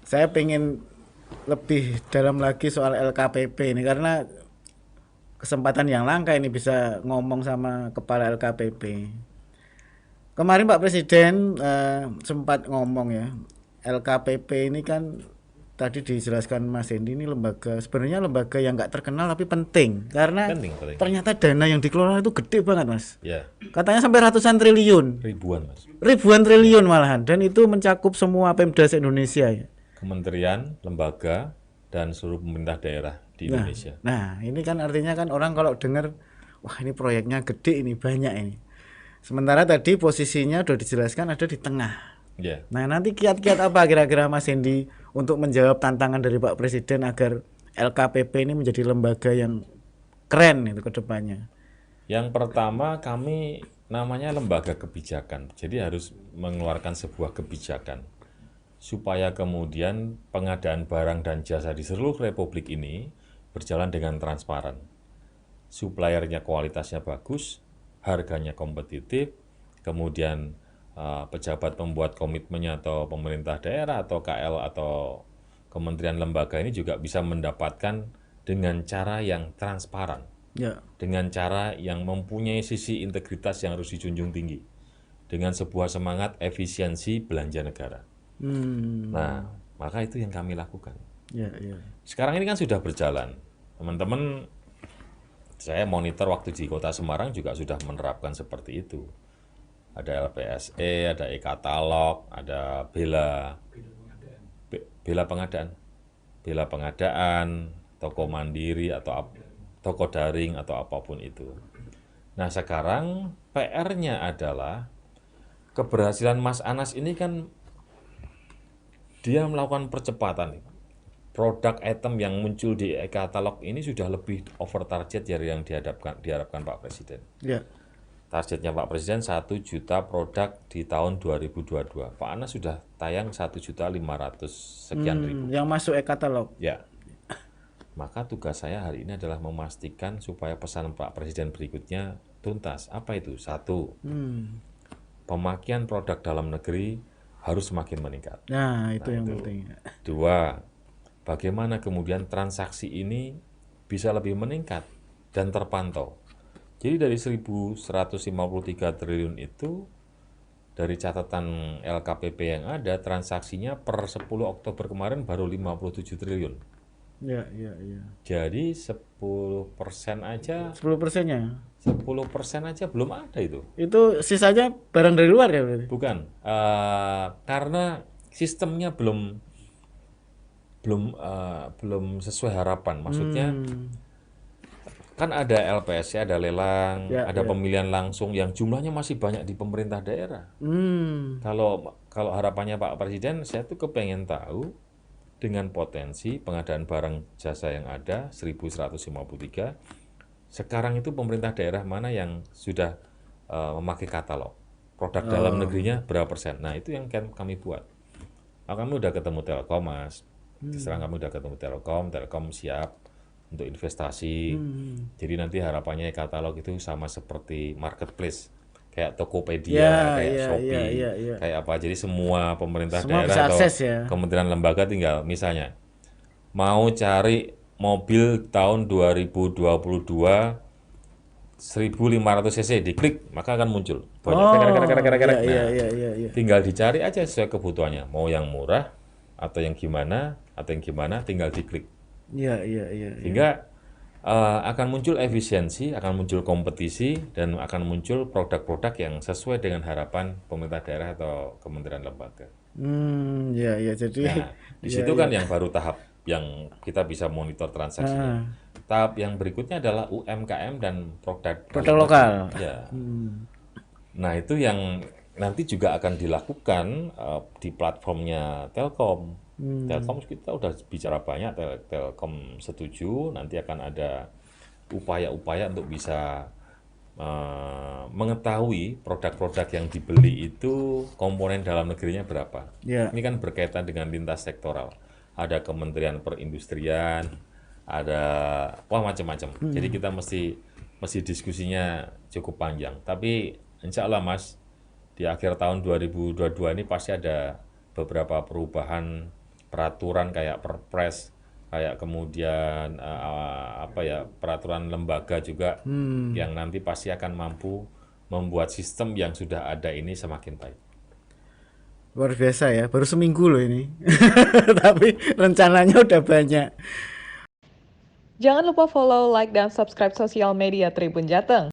saya pengen lebih dalam lagi soal LKPP ini karena kesempatan yang langka ini bisa ngomong sama kepala LKPP. Kemarin Pak Presiden sempat ngomong ya, LKPP ini kan tadi dijelaskan Mas Hendy ini sebenarnya lembaga yang nggak terkenal tapi penting karena Penting. ternyata dana yang dikelola itu gede banget Mas. Ya, Katanya sampai ratusan triliun, ribuan Mas. ribuan triliun malahan, dan itu mencakup semua Pemda se-Indonesia ya. Kementerian, lembaga, dan seluruh pemerintah daerah di Indonesia. Nah, ini kan artinya kan orang kalau dengar, wah ini proyeknya gede ini, banyak ini. Sementara tadi posisinya udah dijelaskan ada di tengah. Ya, Nah, nanti kiat-kiat apa kira-kira Mas Hendy untuk menjawab tantangan dari Pak Presiden agar LKPP ini menjadi lembaga yang keren itu ke depannya? yang pertama kami namanya lembaga kebijakan. Jadi harus mengeluarkan sebuah kebijakan supaya kemudian pengadaan barang dan jasa di seluruh Republik ini berjalan dengan transparan. Suppliernya kualitasnya bagus, harganya kompetitif, kemudian pejabat pembuat komitmennya atau pemerintah daerah atau KL atau kementerian lembaga ini juga bisa mendapatkan dengan cara yang transparan, Ya. dengan cara yang mempunyai sisi integritas yang harus dijunjung tinggi, dengan sebuah semangat efisiensi belanja negara. Nah, maka itu yang kami lakukan. Ya, ya. Sekarang ini kan sudah berjalan. Teman-teman, saya monitor waktu di Kota Semarang juga sudah menerapkan seperti itu. Ada LPSE, ada e-katalog, ada bela pengadaan, toko mandiri atau toko daring atau apapun itu. Nah, sekarang PR-nya adalah keberhasilan Mas Anas ini kan dia melakukan percepatan. Produk item yang muncul di e-katalog ini sudah lebih over target dari yang diharapkan Pak Presiden. Ya. Targetnya Pak Presiden 1 juta produk di tahun 2022. Pak Anas sudah tayang 1.500.000 sekian. Yang masuk e-katalog. Ya. Maka tugas saya hari ini adalah memastikan supaya pesan Pak Presiden berikutnya tuntas. Apa itu? 1. Pemakaian produk dalam negeri harus semakin meningkat. Nah, itu yang penting. 2. Bagaimana kemudian transaksi ini bisa lebih meningkat dan terpantau. Jadi dari 1.153 triliun itu, dari catatan LKPP yang ada, transaksinya per 10 Oktober kemarin baru 57 triliun. Ya, ya, ya. Jadi 10% aja, 10%-nya. 10% aja belum ada itu. Itu sisanya barang dari luar ya berarti? Bukan, karena sistemnya belum sesuai harapan. Maksudnya kan ada LPS, ada lelang, Ya, ada ya. pemilihan langsung yang jumlahnya masih banyak di pemerintah daerah. Kalau harapannya Pak Presiden, saya tuh kepengen tahu dengan potensi pengadaan barang jasa yang ada 1.153, sekarang itu pemerintah daerah mana yang sudah memakai katalog, produk dalam negerinya berapa persen. Nah, itu yang kami buat. Kami udah ketemu Telkom, Mas. Sekarang kami udah ketemu Telkom siap untuk investasi. Jadi nanti harapannya katalog itu sama seperti marketplace, kayak Tokopedia, kayak Shopee, kayak apa. Jadi semua pemerintah Semua daerah bisa atau akses ya. kementerian lembaga tinggal misalnya mau cari mobil tahun 2022 1.500 cc, diklik maka akan muncul banyak. Iya. Tinggal dicari aja sesuai kebutuhannya, mau yang murah atau yang gimana tinggal diklik. Iya. Sehingga akan muncul efisiensi, akan muncul kompetisi, dan akan muncul produk-produk yang sesuai dengan harapan pemerintah daerah atau kementerian lembaga. Iya. Jadi Nah, di situ kan yang baru tahap yang kita bisa monitor transaksinya. Tahap yang berikutnya adalah UMKM dan produk lokal. Ya. Nah, itu yang nanti juga akan dilakukan di platformnya Telkom. Telkom kita udah bicara banyak, Telkom setuju, nanti akan ada upaya-upaya untuk bisa mengetahui produk-produk yang dibeli itu komponen dalam negerinya berapa. Ya. Ini kan berkaitan dengan lintas sektoral. Ada Kementerian Perindustrian, ada macam-macam. Jadi kita mesti diskusinya cukup panjang. Tapi insya Allah Mas, di akhir tahun 2022 ini pasti ada beberapa perubahan peraturan kayak Perpres, kayak kemudian peraturan lembaga juga yang nanti pasti akan mampu membuat sistem yang sudah ada ini semakin baik. Luar biasa ya, baru seminggu loh ini. Tapi rencananya udah banyak. Jangan lupa follow, like, dan subscribe sosial media Tribun Jateng.